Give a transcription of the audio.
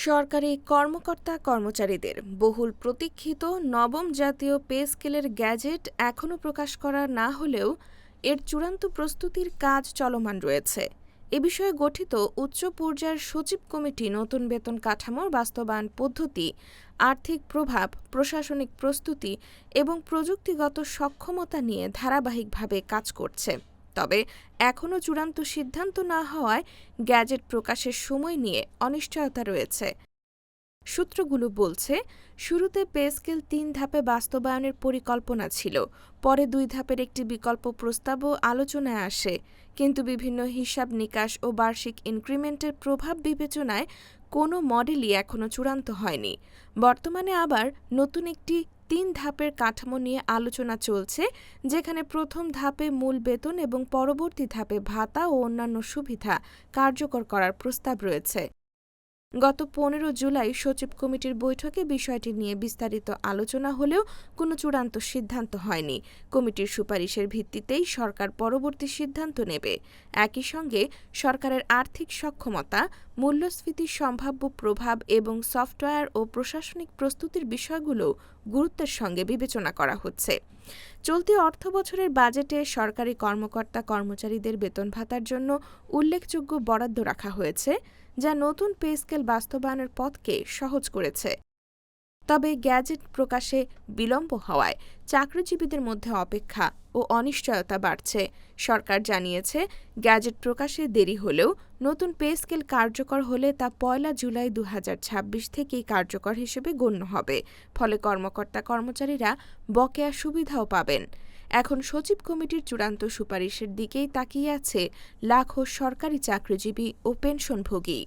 সরকারি কর্মকর্তা-কর্মচারীদের বহুল প্রতীক্ষিত নবম জাতীয় পে স্কেলের গ্যাজেট এখনো প্রকাশ করা না হলেও এর চূড়ান্ত প্রস্তুতির কাজ চলমান রয়েছে। এ বিষয়ে গঠিত উচ্চ পর্যায়ের সচিব কমিটি নতুন বেতন কাঠামোর বাস্তবায়ন পদ্ধতি, আর্থিক প্রভাব, প্রশাসনিক প্রস্তুতি এবং প্রযুক্তিগত সক্ষমতা নিয়ে ধারাবাহিকভাবে কাজ করছে। তবে এখনও চূড়ান্ত সিদ্ধান্ত না হওয়ায় গ্যাজেট প্রকাশের সময় নিয়ে অনিশ্চয়তা রয়েছে। সূত্রগুলো বলছে, শুরুতে পে স্কেল ৩ ধাপে বাস্তবায়নের পরিকল্পনা ছিল, পরে ২ ধাপের একটি বিকল্প প্রস্তাবও আলোচনায় আসে। কিন্তু বিভিন্ন হিসাব নিকাশ ও বার্ষিক ইনক্রিমেন্টের প্রভাব বিবেচনায় কোনো মডেলই এখনো চূড়ান্ত হয়নি। বর্তমানে আবার নতুন একটি ৩ ধাপের কাঠামো নিয়ে আলোচনা চলছে, যেখানে প্রথম ধাপে মূল বেতন এবং পরবর্তী ধাপে ভাতা ও অন্যান্য সুবিধা কার্যকর করার প্রস্তাব রয়েছে। গত ১৫ জুলাই সচিব কমিটির বৈঠকে বিষয়টি নিয়ে বিস্তারিত আলোচনা হলেও কোনো চূড়ান্ত সিদ্ধান্ত হয়নি। কমিটির সুপারিশের ভিত্তিতেই সরকার পরবর্তী সিদ্ধান্ত নেবে। একই সঙ্গে সরকারের আর্থিক সক্ষমতা, মূল্যস্ফীতির সম্ভাব্য প্রভাব এবং সফটওয়্যার ও প্রশাসনিক প্রস্তুতির বিষয়গুলো গুরুত্বের সঙ্গে বিবেচনা করা হচ্ছে। চলতি অর্থবছরের বাজেটে সরকারি কর্মকর্তা-কর্মচারীদের বেতন ভাতার জন্য উল্লেখযোগ্য বরাদ্দ রাখা হয়েছে, যা নতুন পে স্কেল বাস্তবায়নের পথকে সহজ করেছে। তবে গ্যাজেট প্রকাশে বিলম্ব হওয়ায় চাকরিজীবীদের মধ্যে অপেক্ষা ও অনিশ্চয়তা বাড়ছে। সরকার জানিয়েছে, গ্যাজেট প্রকাশে দেরি হলেও নতুন পে স্কেল কার্যকর হলে তা ১ জুলাই ২০২৬ থেকেই কার্যকর হিসেবে গণ্য হবে। ফলে কর্মকর্তা-কর্মচারীরা বকেয়া সুবিধাও পাবেন। এখন সচিব কমিটির চূড়ান্ত সুপারিশের দিকেই তাকিয়ে আছে লাখো সরকারি চাকরিজীবী ও পেনশনভোগী।